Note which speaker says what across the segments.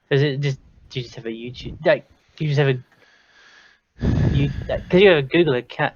Speaker 1: Does it just? Do you just have a YouTube? Like, do you just have a you? Because you have a Google account.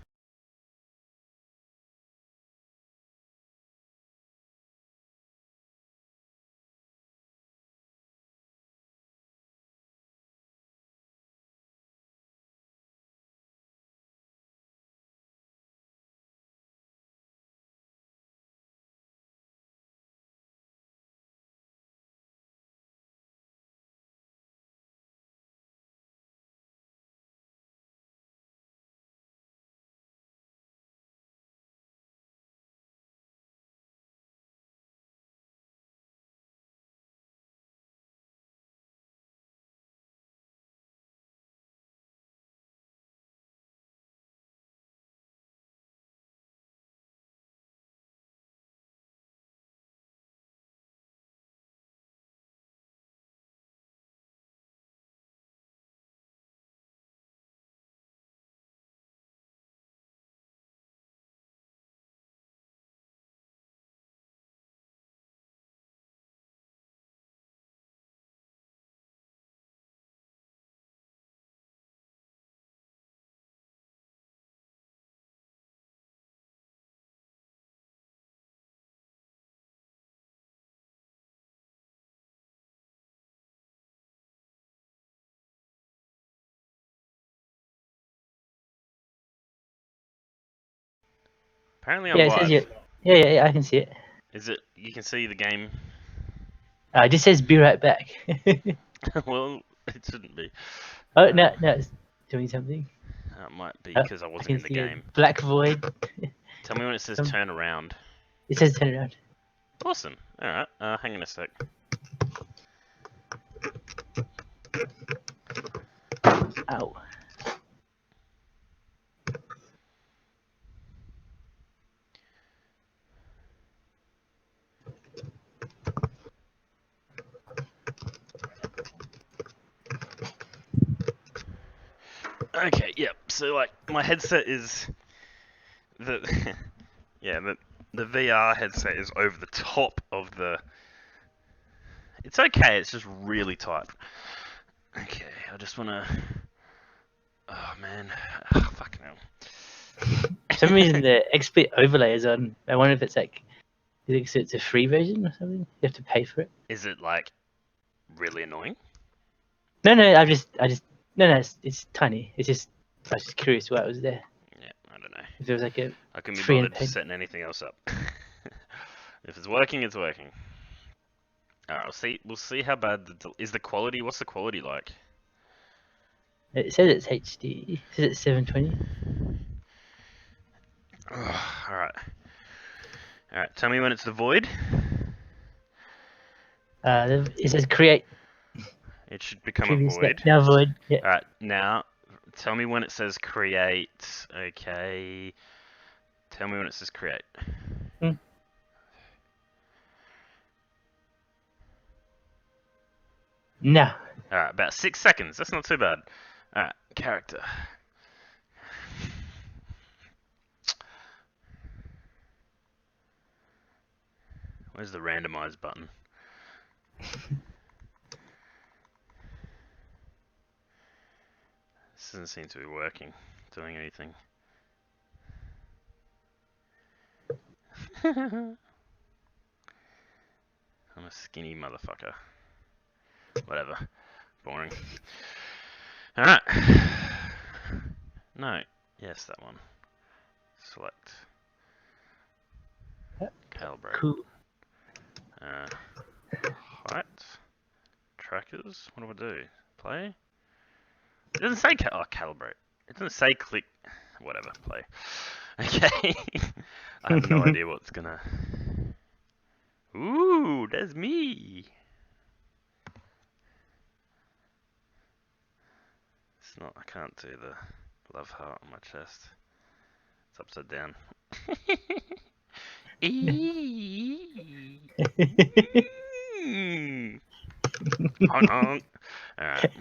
Speaker 2: Apparently I'm
Speaker 1: Yeah, it says
Speaker 2: live.
Speaker 1: yeah, I can see it.
Speaker 2: Is it? You can see the game.
Speaker 1: It just says be right back.
Speaker 2: Well, it shouldn't be.
Speaker 1: Oh no, it's doing something.
Speaker 2: It might be
Speaker 1: Oh,
Speaker 2: because I
Speaker 1: I
Speaker 2: wasn't
Speaker 1: can
Speaker 2: in the
Speaker 1: see a
Speaker 2: game.
Speaker 1: black void.
Speaker 2: Tell me when it says turn around.
Speaker 1: It says turn around.
Speaker 2: Awesome. Alright, hang on a sec.
Speaker 1: Ow.
Speaker 2: Okay, yep. So, like, my headset is... the Yeah, the VR headset is over the top of the... It's okay, it's just really tight. Okay, I just wanna... Oh, man. Fucking hell.
Speaker 1: For some reason the XSplit overlay is on. I wonder if it's like, it's a free version or something. You have to pay for it.
Speaker 2: Is it, like, really annoying?
Speaker 1: No, no, it's tiny. It's just, I was just curious why it was there.
Speaker 2: Yeah, I don't know.
Speaker 1: If there was like a
Speaker 2: I couldn't be
Speaker 1: free and
Speaker 2: bothered
Speaker 1: paid.
Speaker 2: setting anything else up. If it's working, it's working. Alright, we'll see how bad is the quality. What's the quality like?
Speaker 1: It says it's HD. It says it's 720.
Speaker 2: Alright. Alright, tell me when it's the void.
Speaker 1: It says create
Speaker 2: It should become a
Speaker 1: previous
Speaker 2: void.
Speaker 1: now void. Yeah.
Speaker 2: Alright, now tell me when it says create. Okay. Tell me when it says create.
Speaker 1: No.
Speaker 2: Alright, about 6 seconds. That's not too bad. Alright, character. Where's the randomize button? This doesn't seem to be working. Doing anything. I'm a skinny motherfucker. Whatever. Boring. Alright. No. Yes, that one. Select. Calibrate.
Speaker 1: Cool.
Speaker 2: Height. Trackers. What do I do? Play? It doesn't say calibrate. It doesn't say click. Whatever. Play. Okay. I have no idea what's gonna... Ooh, that's me. It's not... I can't do the love heart on my chest. It's upside down. Honk. Alright.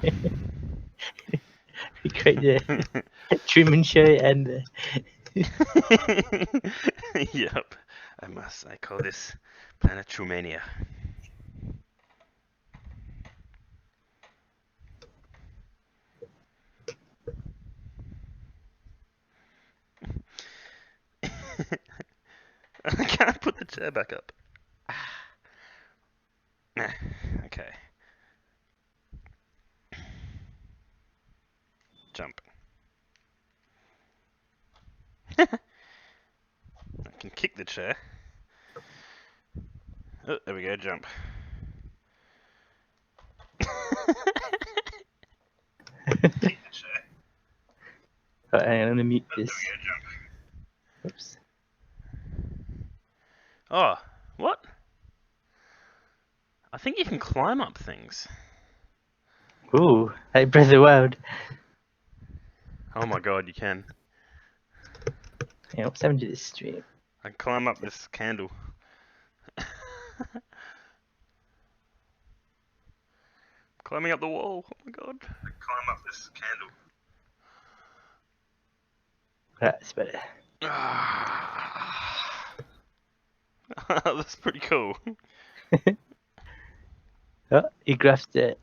Speaker 1: We create the Truman Show and the...
Speaker 2: Yep. I call this Planet Trumania. chair back up. Okay. Jump. I can kick the chair. Oh, there we go, jump. Kick the chair.
Speaker 1: Right, hang on, let me mute
Speaker 2: Oh,
Speaker 1: this.
Speaker 2: there we go, jump.
Speaker 1: Oops.
Speaker 2: Oh, what? I think you can climb up things.
Speaker 1: Ooh, like Breath of the Wild.
Speaker 2: Oh my god, you can.
Speaker 1: Yeah, what's happened to this stream?
Speaker 2: I can climb up this candle. Climbing up the wall. Oh my god. I can climb up this candle.
Speaker 1: That's better.
Speaker 2: That's pretty cool.
Speaker 1: Oh, he graphed it.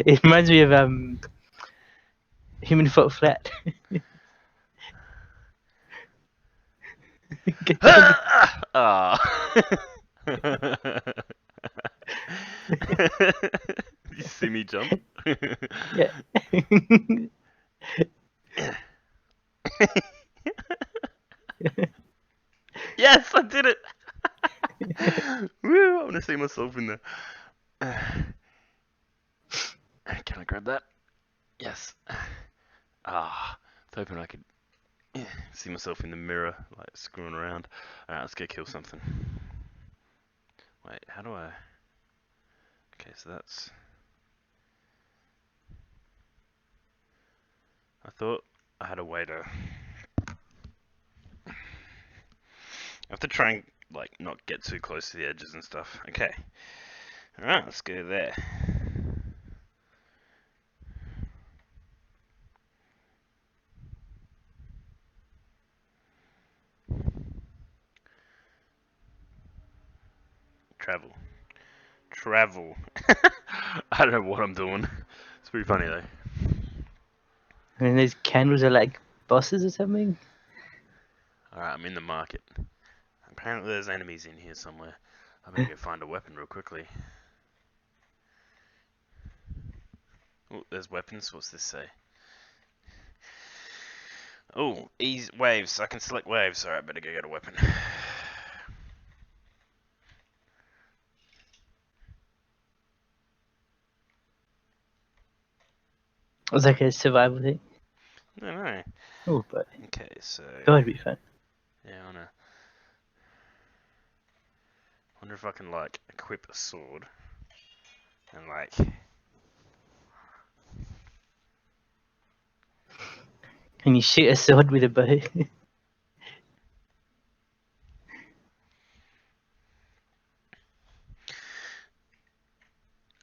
Speaker 1: It reminds me of Human Foot Flat. Get down.
Speaker 2: Ah. You see me jump?
Speaker 1: Yeah.
Speaker 2: Yes, I did it! Woo, I want to see myself in there. Can I grab that? Yes. Ah, I was hoping I could see myself in the mirror, like screwing around. Alright, let's go kill something. Wait, how do I... Okay, so that's... I thought I had a way to... I have to try and, like, not get too close to the edges and stuff. Okay. Alright, let's go there. Travel. Travel. I don't know what I'm doing. It's pretty funny though.
Speaker 1: And then those candles are like bosses or something.
Speaker 2: Alright, I'm in the market. Apparently there's enemies in here somewhere. I better go find a weapon real quickly. Oh, there's weapons. What's this say? Oh, ease waves. I can select waves. Alright, better go get a weapon.
Speaker 1: It was like a survival thing.
Speaker 2: No.
Speaker 1: Oh, but
Speaker 2: Okay, so...
Speaker 1: that would be fun.
Speaker 2: Yeah, I wanna... Wonder if I can, like, equip a sword. And, like...
Speaker 1: Can you shoot a sword with a bow?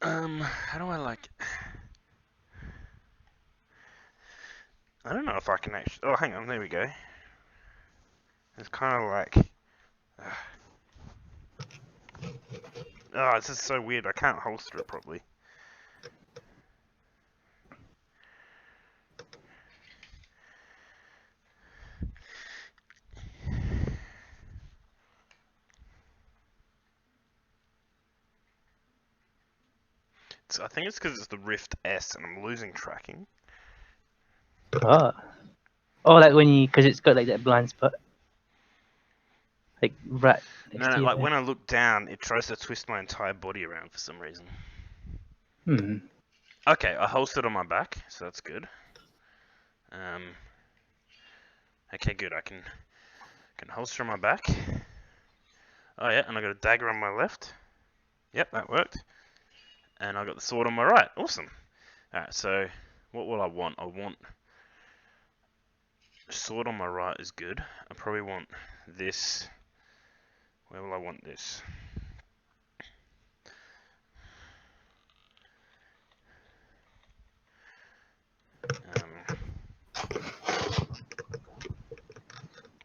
Speaker 2: How do I, like... I don't know if I can actually... Oh, hang on, there we go. It's kind of like... Oh, this is so weird. I can't holster it properly. I think it's because it's the Rift S and I'm losing tracking.
Speaker 1: Oh. Oh, like when you, because it's got like that blind spot. Like right next
Speaker 2: No,
Speaker 1: to you.
Speaker 2: like
Speaker 1: There.
Speaker 2: when I look down, it tries to twist my entire body around for some reason.
Speaker 1: Hmm.
Speaker 2: Okay, I holstered on my back, so that's good. Okay, good. I can holster on my back. Oh yeah, and I got a dagger on my left. Yep, that worked. And I got the sword on my right. Awesome. Alright, so what will I want? I want sword on my right is good. I probably want this. Where will I want this?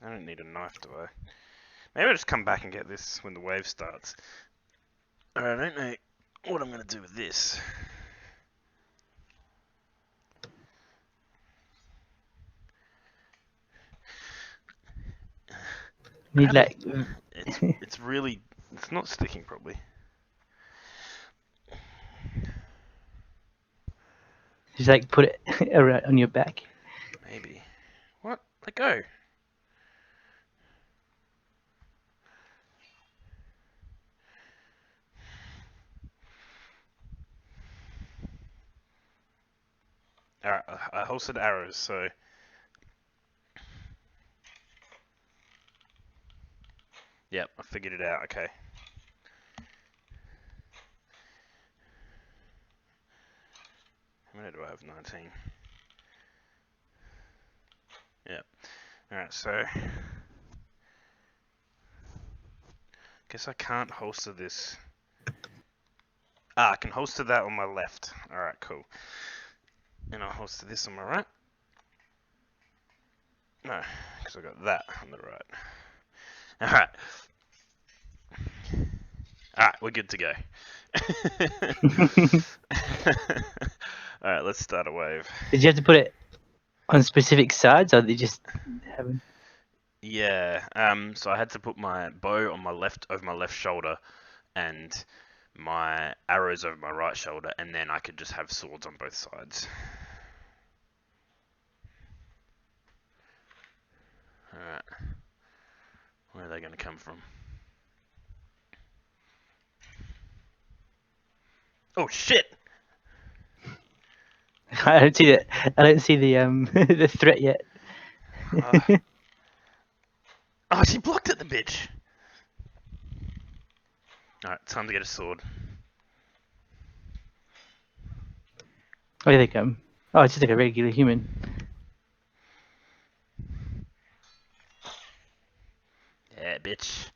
Speaker 2: I don't need a knife, do I? Maybe I'll just come back and get this when the wave starts. Alright, I don't know what I'm going to do with this.
Speaker 1: Need
Speaker 2: Grab
Speaker 1: like
Speaker 2: It's really. It's not sticking properly.
Speaker 1: just like put it around on your back.
Speaker 2: Maybe. What? Let go. Alright, I holstered arrows, so. Yep, I figured it out, okay. How many do I have? 19. Yep. Alright, so. Guess I can't holster this. Ah, I can holster that on my left. Alright, cool. And I'll holster this on my right. No, because I got that on the right. Alright. Alright, we're good to go. Alright, let's start a wave.
Speaker 1: Did you have to put it on specific sides, or they just haven't?
Speaker 2: Yeah, so I had to put my bow on my left, over my left shoulder, and my arrows over my right shoulder, and then I could just have swords on both sides. Alright. Where are they going to come from? Oh shit!
Speaker 1: I don't see that. I don't see the the threat yet.
Speaker 2: Oh, she blocked it, the bitch! Alright, time to get a sword.
Speaker 1: Oh, here they come. Oh, it's just like a regular human.
Speaker 2: Yeah, bitch.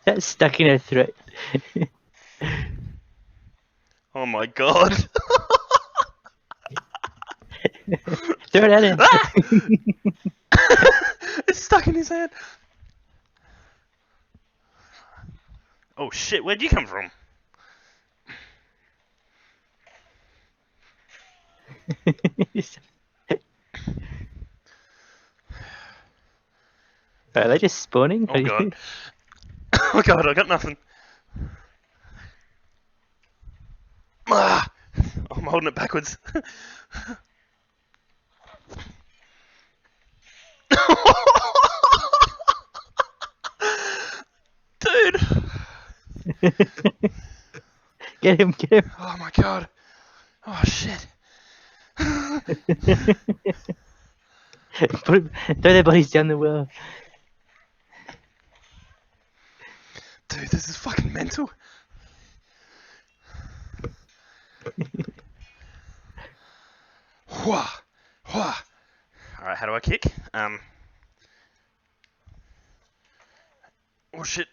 Speaker 1: That's stuck in her throat.
Speaker 2: Oh my god.
Speaker 1: Throw it at him.
Speaker 2: Ah! It's stuck in his hand. Oh shit, where'd you come from?
Speaker 1: Are they just spawning?
Speaker 2: Oh god. Oh god, I got nothing. Ah! I'm holding it backwards. Dude!
Speaker 1: Get him, get him.
Speaker 2: Oh my god. Oh shit.
Speaker 1: Throw their bodies down the well.
Speaker 2: Dude, this is fucking mental. Wha, wha. Alright, how do I kick? Oh shit.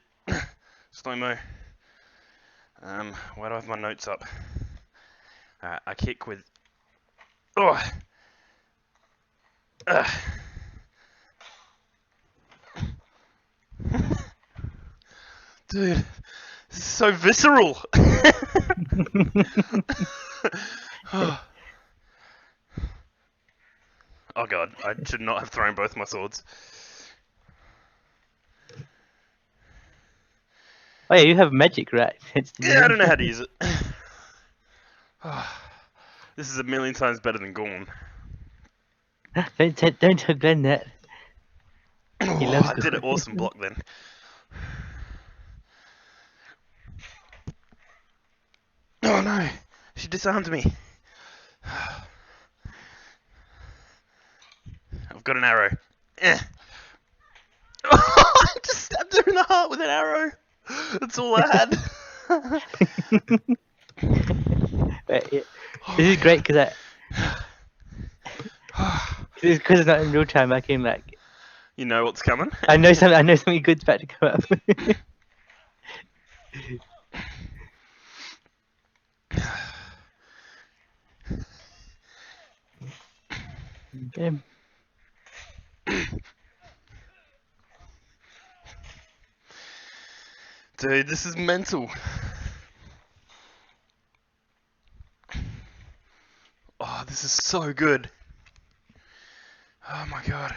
Speaker 2: Slow mo. Why do I have my notes up? Alright, I kick with. Oh! Dude, this is so visceral. Oh god, I should not have thrown both my swords.
Speaker 1: Oh yeah, you have magic, right?
Speaker 2: Yeah, I don't know how to use it. This is a million times better than Gorn.
Speaker 1: Don't tell Glenn that. He
Speaker 2: Oh,
Speaker 1: loves
Speaker 2: I did an
Speaker 1: Gorn.
Speaker 2: awesome block then. Oh no, she disarmed me. I've got an arrow. I just stabbed her in the heart with an arrow. That's all I had.
Speaker 1: Right, yeah. This is great because it's not in real time. I can like.
Speaker 2: You know what's coming.
Speaker 1: I know something good's about to come up. Get him.
Speaker 2: Dude, this is mental. Oh, this is so good. Oh my god.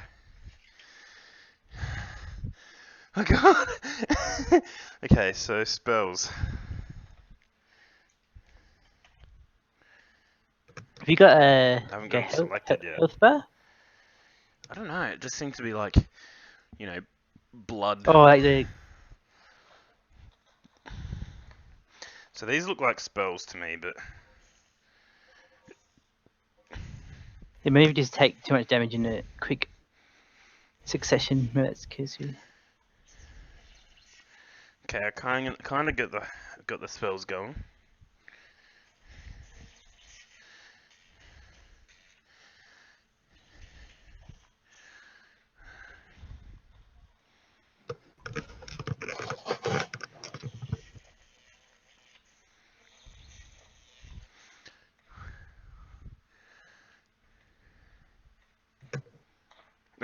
Speaker 2: Oh god. Okay, so spells.
Speaker 1: Have you got
Speaker 2: I haven't got them selected yet.
Speaker 1: health bar?
Speaker 2: I don't know, it just seems to be like, you know, blood.
Speaker 1: Oh, like the
Speaker 2: So these look like spells to me, but
Speaker 1: they maybe just take too much damage in a quick succession. Maybe that's because you.
Speaker 2: okay, I kind of got the spells going.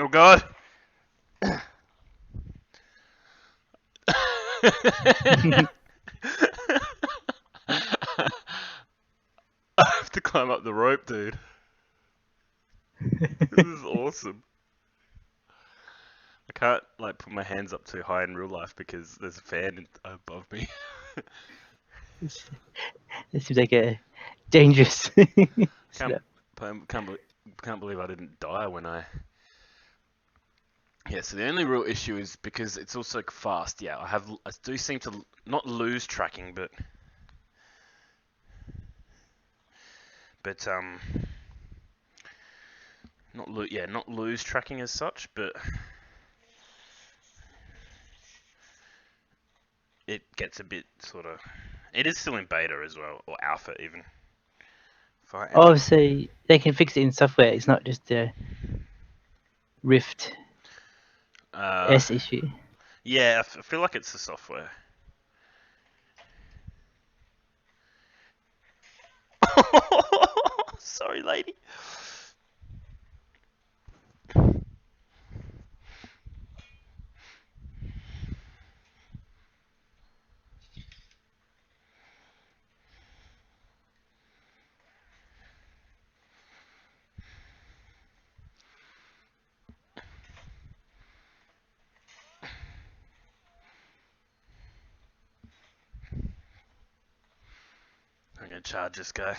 Speaker 2: Oh god. I have to climb up the rope, dude. This is awesome. I can't like put my hands up too high in real life because there's a fan above me.
Speaker 1: This seems like a dangerous.
Speaker 2: Can't, can't believe I didn't die when I. Yeah, so the only real issue is because it's also fast. Yeah, I do seem to not lose tracking, but not lose tracking as such, but it gets a bit sort of. It is still in beta as well, or alpha even.
Speaker 1: Oh, so they can fix it in software. It's not just a Rift S issue.
Speaker 2: Yeah, I feel like it's the software. Sorry, lady. I'm gonna charge this guy.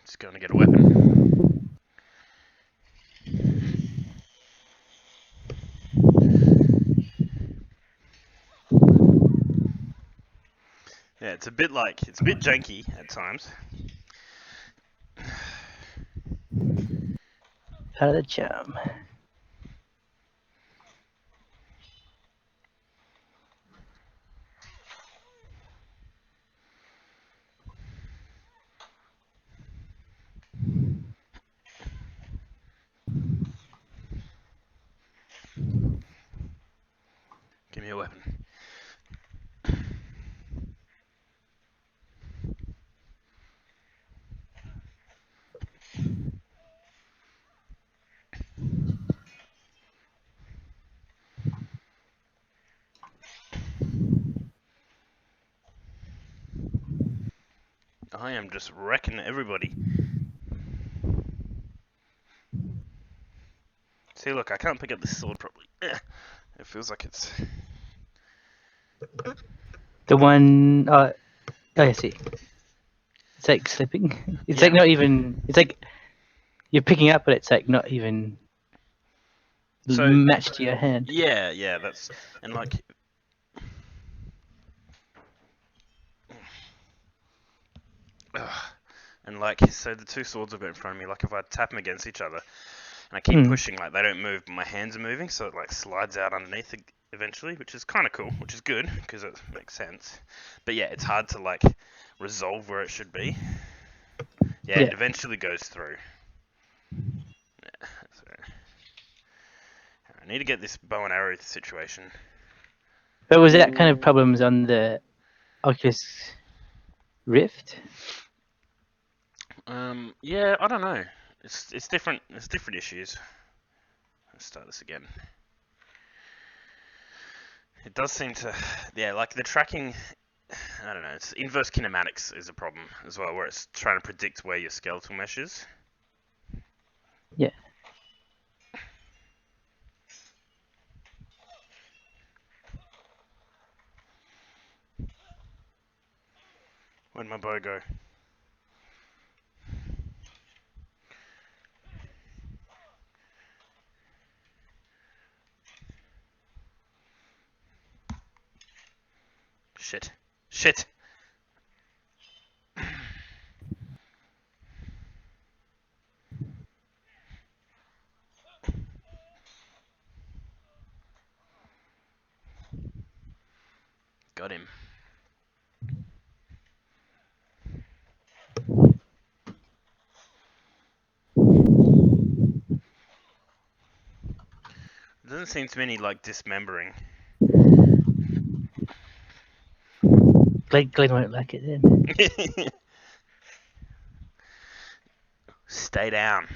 Speaker 2: Just gonna get a weapon. Yeah, it's a bit janky at times.
Speaker 1: Part of the charm.
Speaker 2: Give me a weapon. I am just wrecking everybody. See, look, I can't pick up this sword properly. It feels like it's.
Speaker 1: The one. Oh, I see. It's like slipping. It's like
Speaker 2: Yeah.
Speaker 1: not even. It's like you're picking up, but it's like not even
Speaker 2: So-
Speaker 1: matched to your hand.
Speaker 2: Yeah, that's and like. And like, so the two swords have got in front of me. Like, if I tap them against each other, and I keep pushing, like they don't move, but my hands are moving, so it like slides out underneath eventually, which is kind of cool, which is good because it makes sense. But yeah, it's hard to like resolve where it should be. Yeah,
Speaker 1: Yeah.
Speaker 2: it eventually goes through. Yeah, so I need to get this bow and arrow situation.
Speaker 1: But was that kind of problems on the Oculus Rift?
Speaker 2: Yeah, I don't know. It's different. It's different issues. Let's start this again. It does seem to, yeah, like the tracking. I don't know. It's inverse kinematics is a problem as well, where it's trying to predict where your skeletal mesh is.
Speaker 1: Yeah.
Speaker 2: Where'd my bow go? Shit. Shit! Got him. There doesn't seem to be any, like, dismembering.
Speaker 1: Glenn won't like it then.
Speaker 2: Stay down.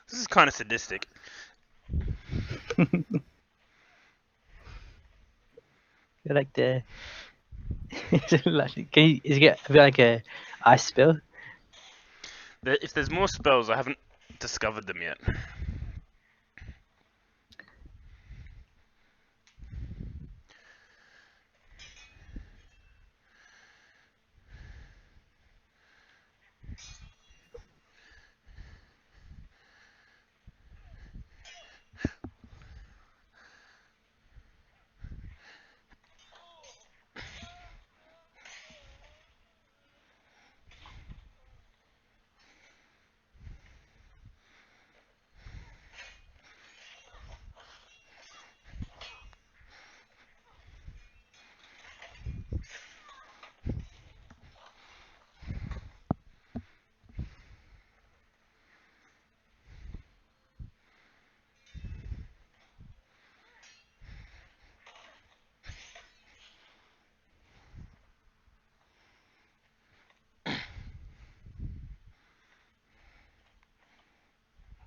Speaker 2: This is kind of sadistic.
Speaker 1: I like the. Can you? Is it a bit like a ice spell?
Speaker 2: If there's more spells, I haven't discovered them yet.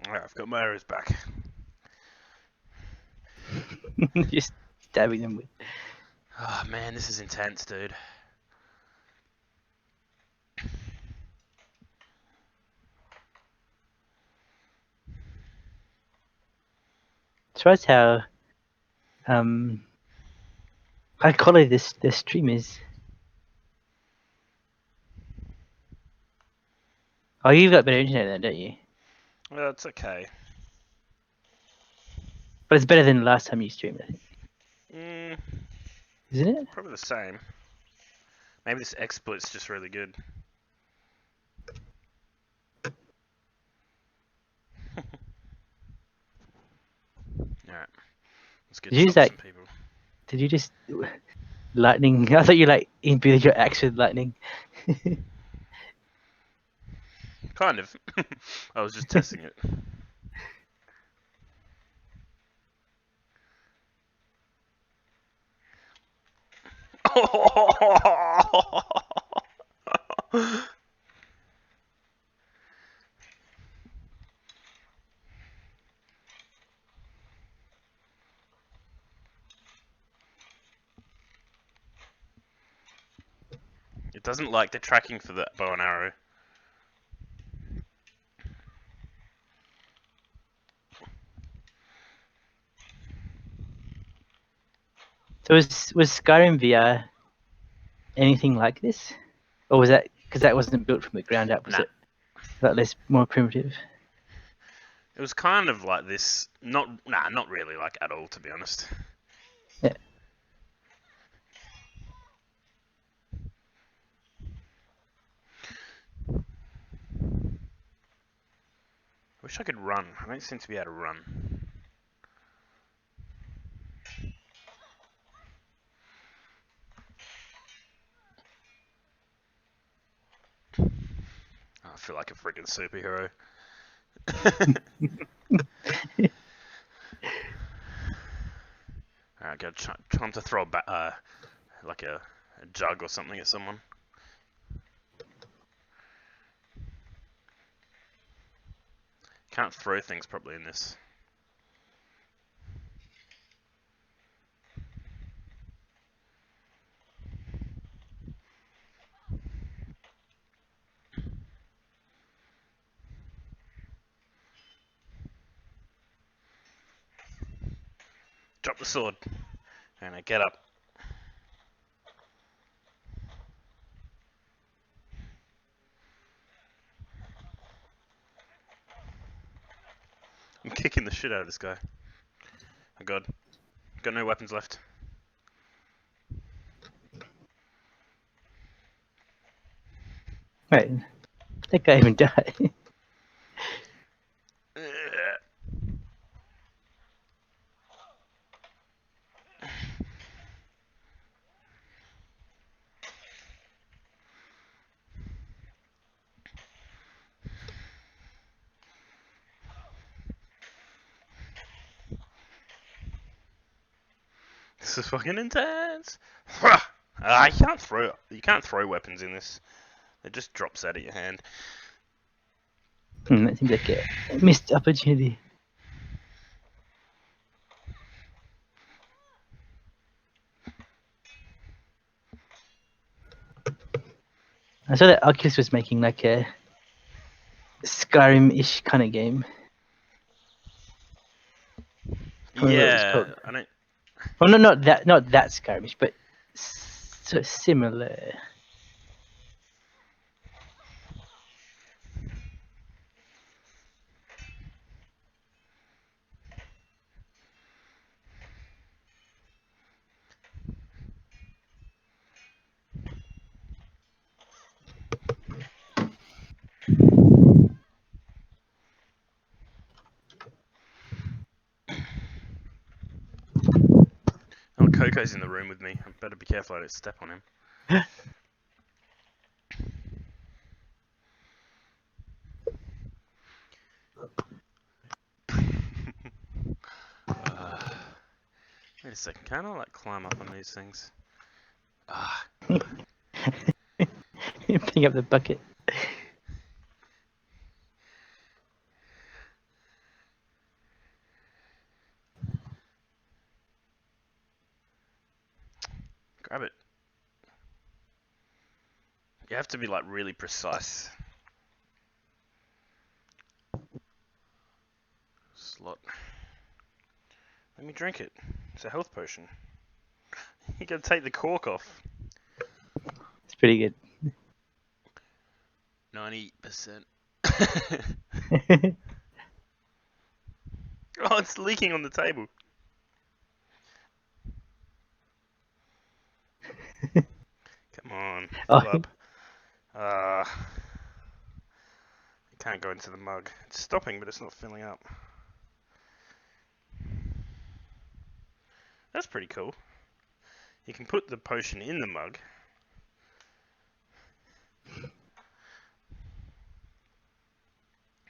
Speaker 2: Alright, I've got my arrows back.
Speaker 1: Just stabbing them with.
Speaker 2: Oh man, this is intense, dude.
Speaker 1: Surprised how high quality this stream is. Oh, you've got better internet then, don't you?
Speaker 2: Well, it's okay.
Speaker 1: But it's better than the last time you streamed, I think.
Speaker 2: Mm,
Speaker 1: Isn't it?
Speaker 2: probably the same. Maybe this exploit's just really good. Alright. Let's get
Speaker 1: Did you use
Speaker 2: some people.
Speaker 1: Did you just lightning? I thought you like imbued your axe with lightning.
Speaker 2: Kind of. I was just testing it. doesn't like the tracking for the bow and arrow.
Speaker 1: So was Skyrim VR anything like this, or was that because that wasn't built from the ground up? Was
Speaker 2: Nah.
Speaker 1: it that less more primitive?
Speaker 2: It was kind of like this. Not really like at all, to be honest.
Speaker 1: Yeah.
Speaker 2: Wish I could run. I don't seem to be able to run. I feel like a freaking superhero. Alright, go time to throw like a jug or something at someone. Can't throw things properly in this. Drop the sword. And I get up. I'm kicking the shit out of this guy. Oh god. Got no weapons left.
Speaker 1: Right. That guy even died.
Speaker 2: This is fucking intense. You can't throw weapons in this. It just drops out of your hand.
Speaker 1: That seems like a missed opportunity. I saw that Oculus was making like a Skyrim-ish kind of game.
Speaker 2: Yeah, I don't.
Speaker 1: Well, no, not that Skyrim-ish, but sort of similar.
Speaker 2: Oh, Coco's in the room with me. I better be careful I don't step on him. Wait a second, can't I like climb up on these things?
Speaker 1: Picking up the bucket.
Speaker 2: Grab it. You have to be like really precise. Slot. Let me drink it. It's a health potion. You gotta take the cork off.
Speaker 1: It's pretty good.
Speaker 2: 90%. Oh, it's leaking on the table. Come on, fill up. It can't go into the mug. It's stopping, but it's not filling up. That's pretty cool. You can put the potion in the mug.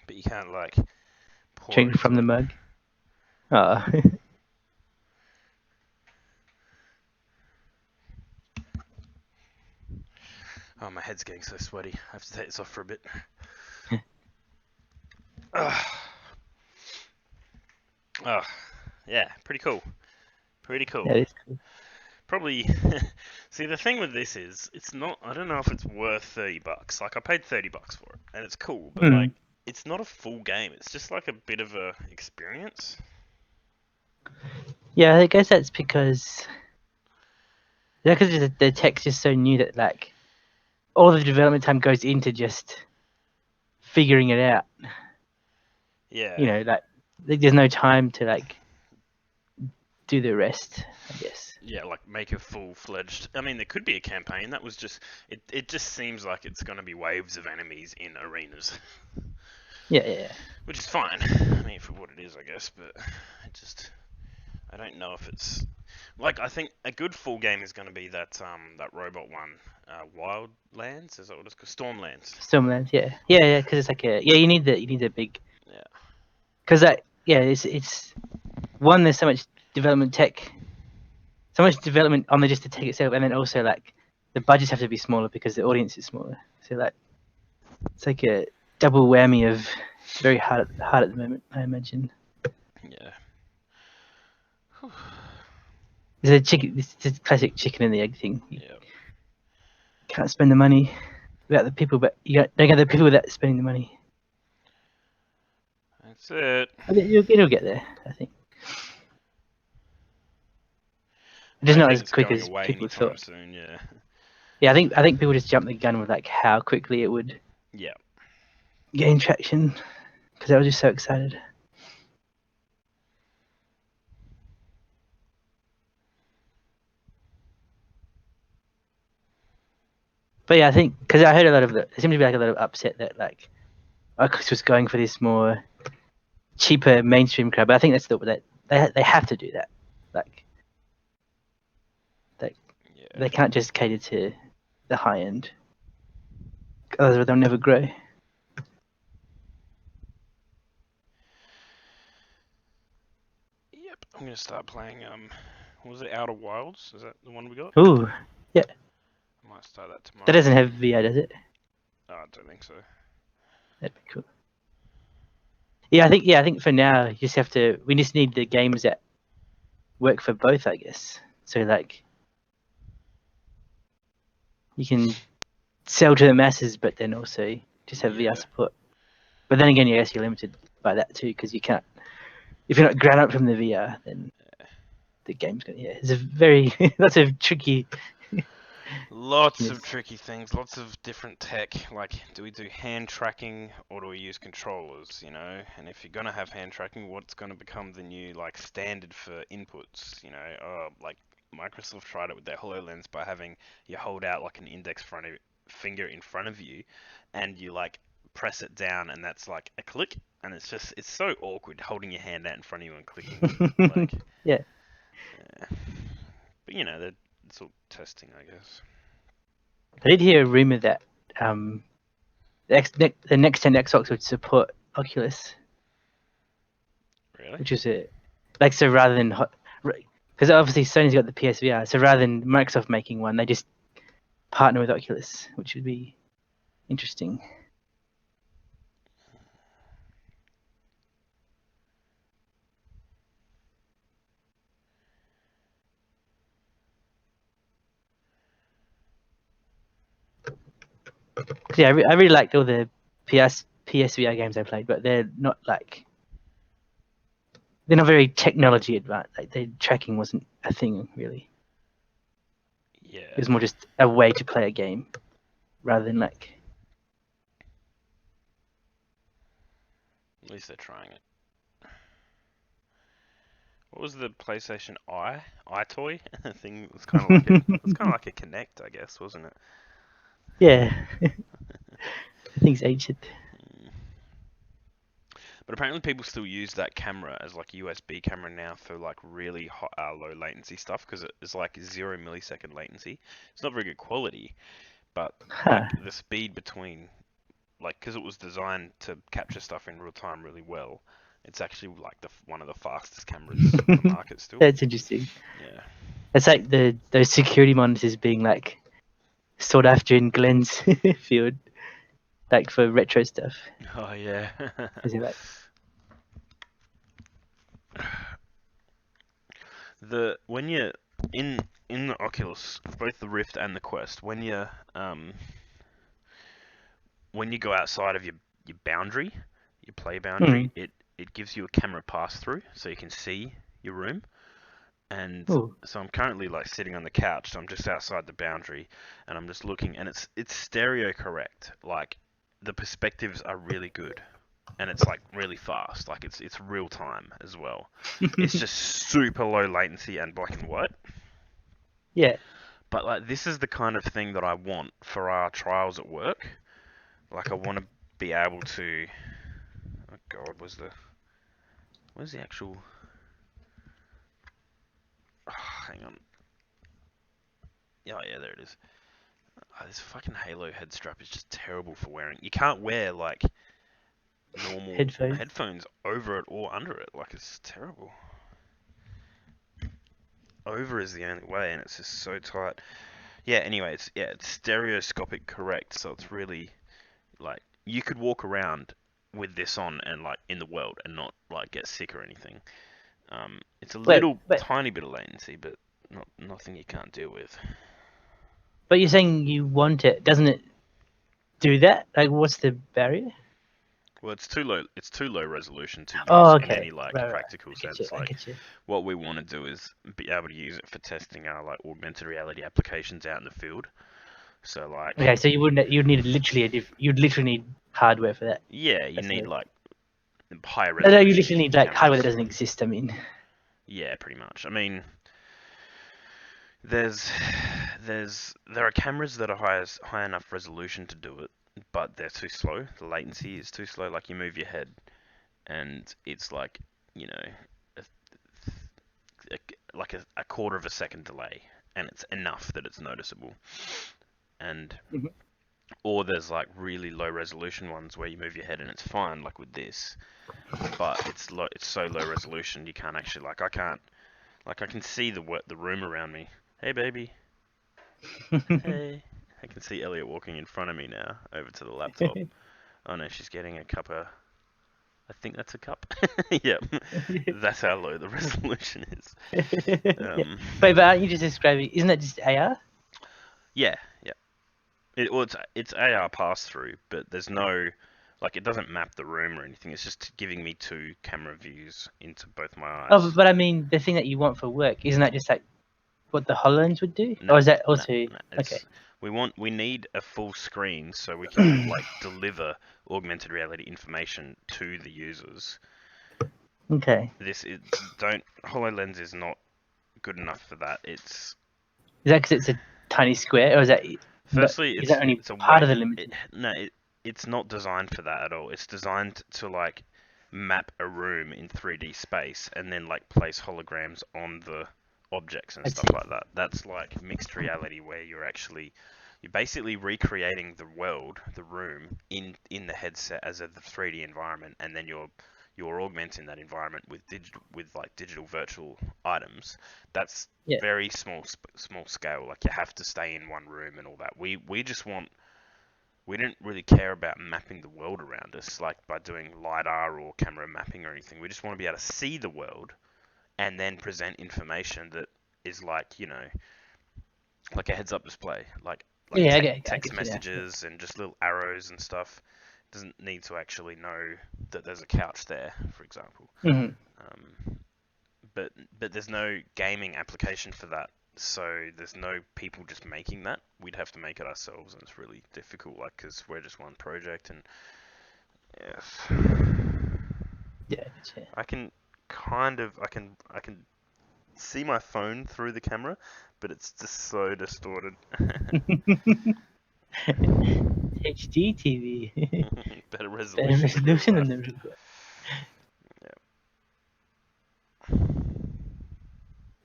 Speaker 2: But you can't, like, pour
Speaker 1: Drink
Speaker 2: it
Speaker 1: from the
Speaker 2: into it.
Speaker 1: mug. Oh.
Speaker 2: Oh, my head's getting so sweaty. I have to take this off for a bit. Yeah, pretty cool. Pretty cool.
Speaker 1: That is cool.
Speaker 2: probably see the thing with this is it's not. I don't know if it's worth $30. Like I paid $30 for it, and it's cool, but like it's not a full game. It's just like a bit of a experience.
Speaker 1: Yeah, I guess that's because the tech's just so new that like all the development time goes into just figuring it out.
Speaker 2: Yeah.
Speaker 1: You know, like there's no time to like do the rest, I guess.
Speaker 2: Yeah, like make a full-fledged. I mean, there could be a campaign. That was just. It just seems like it's going to be waves of enemies in arenas.
Speaker 1: Yeah.
Speaker 2: Which is fine. I mean, for what it is, I guess. But I don't know if it's like. I think a good full game is going to be that robot one, Wildlands. Is that what it's called? Stormlands.
Speaker 1: Stormlands, yeah. Because it's like you need the big.
Speaker 2: Yeah.
Speaker 1: Because it's one. There's so much development tech, so much development on just the tech itself, and then also like the budgets have to be smaller because the audience is smaller. So like it's like a double whammy of very hard at the moment, I imagine.
Speaker 2: Yeah.
Speaker 1: It's a classic chicken and the egg thing. You
Speaker 2: Yeah.
Speaker 1: can't spend the money without the people, but don't get the people without spending the money.
Speaker 2: That's it.
Speaker 1: It'll get there, I think. Just not as quick as people thought.
Speaker 2: Soon, yeah.
Speaker 1: Yeah, I think people just jumped the gun with like how quickly it would.
Speaker 2: Yeah.
Speaker 1: Gain traction because I was just so excited. But yeah, I think because I heard there seemed to be like a lot of upset that like Oculus was going for this more cheaper mainstream crowd. But I think that's that they have to do that. Like they can't just cater to the high end. Otherwise, they'll never grow.
Speaker 2: Yep, I'm gonna start playing. What was it, Outer Wilds? Is that the one we got?
Speaker 1: Ooh, yeah.
Speaker 2: I might start that tomorrow.
Speaker 1: That doesn't have VR, does it?
Speaker 2: Oh, I don't think so.
Speaker 1: That'd be cool. Yeah, I think for now you just have to. We just need the games that work for both, I guess. So like, you can sell to the masses, but then also just have VR support. But then again, I guess you're limited by that too, because you can't. If you're not ground up from the VR, then the game's gonna. Yeah, it's a very lots of tricky.
Speaker 2: Lots of tricky things, lots of different tech. Like, do we do hand tracking or do we use controllers? You know, and if you're gonna have hand tracking, what's gonna become the new like standard for inputs? You know, like Microsoft tried it with their HoloLens by having you hold out like an index finger in front of you, and you like press it down, and that's like a click, and it's so awkward holding your hand out in front of you and clicking. Like,
Speaker 1: yeah.
Speaker 2: But you know, it's all testing, I guess.
Speaker 1: I did hear a rumor that the next gen Xbox would support Oculus.
Speaker 2: Really?
Speaker 1: Which is so rather than because obviously Sony's got the PSVR, so rather than Microsoft making one, they just partner with Oculus, which would be interesting. Yeah, I really liked all the PSVR games I played, but they're not very technology advanced. Like the tracking wasn't a thing really.
Speaker 2: Yeah.
Speaker 1: It was more just a way to play a game, rather than like.
Speaker 2: At least they're trying it. What was the PlayStation iToy thing? It was kind of like a Kinect, I guess, wasn't it?
Speaker 1: Yeah. I think it's ancient.
Speaker 2: But apparently people still use that camera as like a USB camera now for like really low latency stuff because it's like 0 millisecond latency. It's not very good quality, but like the speed between, like, because it was designed to capture stuff in real time really well. It's actually like one of the fastest cameras on the market still.
Speaker 1: That's interesting.
Speaker 2: Yeah.
Speaker 1: It's like those security monitors being like sought after in Glenn's field, like for retro stuff.
Speaker 2: Oh yeah.
Speaker 1: Like...
Speaker 2: when you're in in the Oculus, both the Rift and the Quest, when you go outside of your boundary, your play boundary,
Speaker 1: Mm.
Speaker 2: it gives you a camera pass through, so you can see your room. And
Speaker 1: Oh,
Speaker 2: so I'm currently like sitting on the couch, so I'm just outside the boundary, and I'm just looking, and it's stereo correct. Like the perspectives are really good, and it's like really fast. Like it's real time as well. It's just super low latency and black and white.
Speaker 1: yeah.
Speaker 2: But like this is the kind of thing that I want for our trials at work. Like I want to be able to. Oh God, where's the actual? Oh, hang on. Yeah, there it is. Oh, this fucking Halo head strap is just terrible for wearing. You can't wear like normal
Speaker 1: Headphones.
Speaker 2: headphones over it or under it. Like it's terrible. Over is the only way, and it's just so tight. Yeah. Anyway, it's stereoscopic correct, so it's really like you could walk around with this on and like in the world and not like get sick or anything. It's a
Speaker 1: Wait,
Speaker 2: little tiny bit of latency, but nothing you can't deal with.
Speaker 1: but you're saying you want it, doesn't it do that? Like, what's the barrier?
Speaker 2: Well, it's too low. It's too low resolution to
Speaker 1: Oh,
Speaker 2: use in
Speaker 1: okay.
Speaker 2: any like
Speaker 1: Right.
Speaker 2: practical
Speaker 1: I get you.
Speaker 2: sense.
Speaker 1: I
Speaker 2: Like,
Speaker 1: get you.
Speaker 2: what we want to do is be able to use it for testing our like augmented reality applications out in the field. So like,
Speaker 1: Okay, so you'd need literally you'd literally need hardware for that.
Speaker 2: yeah, you
Speaker 1: That's
Speaker 2: need
Speaker 1: the
Speaker 2: like higher
Speaker 1: no, you
Speaker 2: resolution
Speaker 1: literally need like hardware that
Speaker 2: cameras.
Speaker 1: doesn't exist. I mean,
Speaker 2: Yeah, pretty much. I mean, there's there are cameras that are high enough resolution to do it, but they're too slow. The latency is too slow. Like you move your head, and it's like you know a, a quarter of a second delay, and it's enough that it's noticeable. And
Speaker 1: Mhm.
Speaker 2: or there's like really low resolution ones where you move your head and it's fine, like with this, but it's so low resolution you can't actually like I can see the room around me. Hey baby, hey. I can see Elliot walking in front of me now over to the laptop. Oh no, she's getting a cup of. I think that's a cup. Yep, that's how low the resolution is.
Speaker 1: Yeah.
Speaker 2: Um,
Speaker 1: But aren't you just describing? Isn't that just AR?
Speaker 2: yeah, yeah. It's AR pass through, but there's no like it doesn't map the room or anything. It's just giving me two camera views into both my
Speaker 1: Oh,
Speaker 2: eyes.
Speaker 1: but I mean, the thing that you want for work, isn't that just like what the HoloLens would do?
Speaker 2: No,
Speaker 1: Or is that
Speaker 2: no,
Speaker 1: also
Speaker 2: no.
Speaker 1: okay?
Speaker 2: We need a full screen so we can like deliver augmented reality information to the users.
Speaker 1: Okay.
Speaker 2: This is don't HoloLens is not good enough for that.
Speaker 1: Is that because it's a tiny square, or is that not?
Speaker 2: Firstly,
Speaker 1: Is that only
Speaker 2: it's a
Speaker 1: part
Speaker 2: way
Speaker 1: of the limitation?
Speaker 2: no, it's not designed for that at all. It's designed to like map a room in 3D space and then like place holograms on the objects and
Speaker 1: I
Speaker 2: stuff
Speaker 1: see.
Speaker 2: like that. That's like mixed reality where you're basically recreating the world, the room in the headset as a 3D environment, and then you're augmenting that environment with digital virtual items. That's
Speaker 1: Yeah.
Speaker 2: very small scale. Like you have to stay in one room and all that. We don't really care about mapping the world around us, like by doing lidar or camera mapping or anything. We just want to be able to see the world and then present information that is like like a heads-up display, like
Speaker 1: Yeah. I
Speaker 2: text
Speaker 1: get you now. Yeah.
Speaker 2: messages and just little arrows and stuff. It doesn't need to actually know that there's a couch there, for example.
Speaker 1: Hmm.
Speaker 2: Um, but there's no gaming application for that, so there's no people just making that. We'd have to make it ourselves, and it's really difficult, like because we're just one project, and yes,
Speaker 1: Yeah. I get you.
Speaker 2: I can I can see my phone through the camera, but it's just so distorted.
Speaker 1: HD TV.
Speaker 2: Better
Speaker 1: Better
Speaker 2: resolution in real
Speaker 1: resolution than
Speaker 2: life.
Speaker 1: the real one.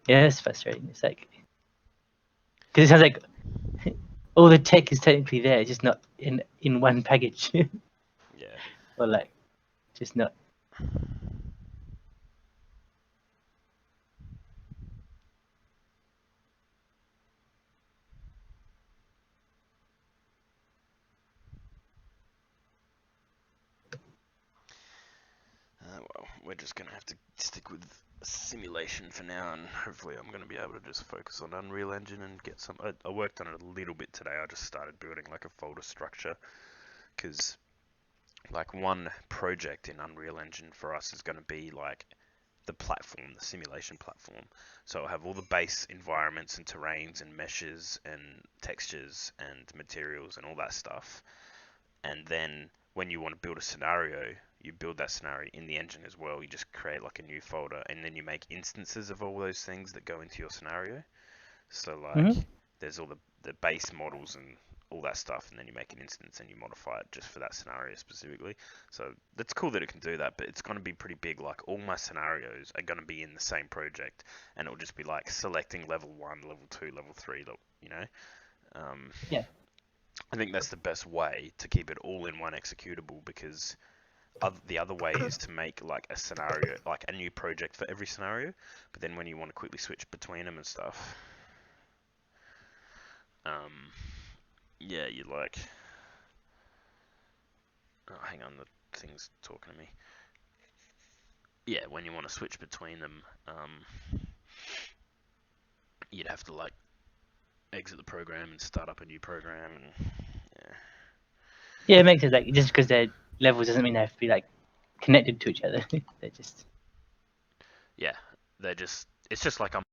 Speaker 1: Yeah, it's frustrating. It's like because it sounds like all the tech is technically there, just not in one package,
Speaker 2: Yeah.
Speaker 1: or like just not.
Speaker 2: Well, we're just gonna have to stick with simulation for now, and hopefully I'm going to be able to just focus on Unreal Engine and get some. I worked on it a little bit today. I just started building like a folder structure because like one project in Unreal Engine for us is going to be like the platform, the simulation platform. So I'll have all the base environments and terrains and meshes and textures and materials and all that stuff. And then when you want to build a scenario, you build that scenario in the engine as well. You just create like a new folder, and then you make instances of all those things that go into your scenario. So like there's all the base models and all that stuff, and then you make an instance and you modify it just for that scenario specifically. So that's cool that it can do that, but it's going to be pretty big. Like all my scenarios are going to be in the same project, and it'll just be like selecting level 1, level 2, level 3, you know.
Speaker 1: Yeah.
Speaker 2: I think that's the best way to keep it all in one executable, because the other way is to make like a scenario, like a new project for every scenario, but then when you want to quickly switch between them and stuff, yeah, you like, oh, hang on, the thing's talking to me. Yeah, when you want to switch between them, you'd have to like exit the program and start up a new program, and yeah.
Speaker 1: Yeah, it makes sense. Like just because they're levels doesn't mean they have to be like connected to each other. They're just
Speaker 2: Yeah, it's just like I'm.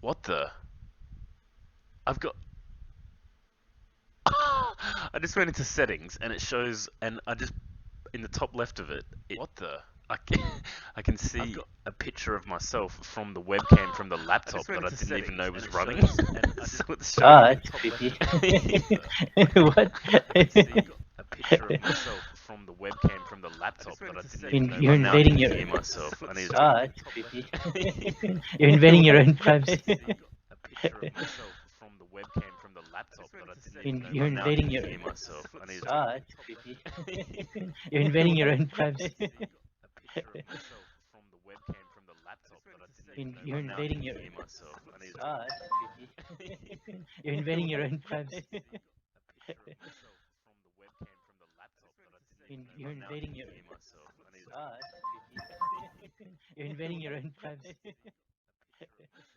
Speaker 2: What the? I've got. I just went into settings and it shows, and I just in the top left of it. What the? I can, I can see a picture of myself from the webcam from the laptop that I didn't even know was running. So it's showing
Speaker 1: that's creepy. What?
Speaker 2: I can see a picture of myself from the webcam from the laptop that I didn't even know.
Speaker 1: You're
Speaker 2: Now I
Speaker 1: invading
Speaker 2: can
Speaker 1: your.
Speaker 2: hear myself. I need
Speaker 1: That's creepy. You're invading your own privacy.
Speaker 2: a picture of myself from the webcam from the laptop that I didn't even know.
Speaker 1: You're
Speaker 2: Now I
Speaker 1: invading
Speaker 2: can
Speaker 1: your.
Speaker 2: hear myself. I need
Speaker 1: That's creepy. You're invading your own privacy.
Speaker 2: a picture of myself from the webcam from the laptop that I didn't even know.
Speaker 1: You're
Speaker 2: Now I
Speaker 1: invading
Speaker 2: can
Speaker 1: your.
Speaker 2: hear myself. I need
Speaker 1: That's creepy. You're invading your own privacy.
Speaker 2: a picture of myself from the webcam from the laptop that I didn't even know.
Speaker 1: You're
Speaker 2: Now I
Speaker 1: invading
Speaker 2: can
Speaker 1: your.
Speaker 2: hear myself. I need
Speaker 1: That's creepy. You're invading your own privacy. You're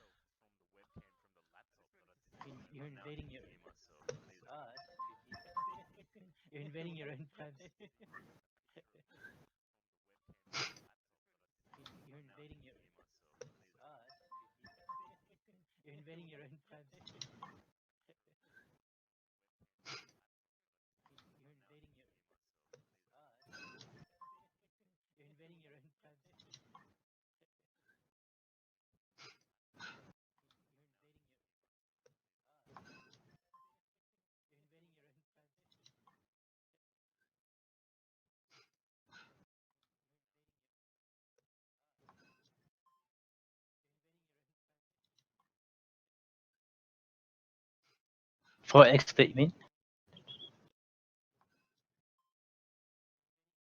Speaker 1: invading your. That's creepy. You're invading your own privacy. You're invading your. That's creepy. You're invading your own privacy. You're invading your. You're invading your own privacy. You're invading your own privacy. For expert, you mean?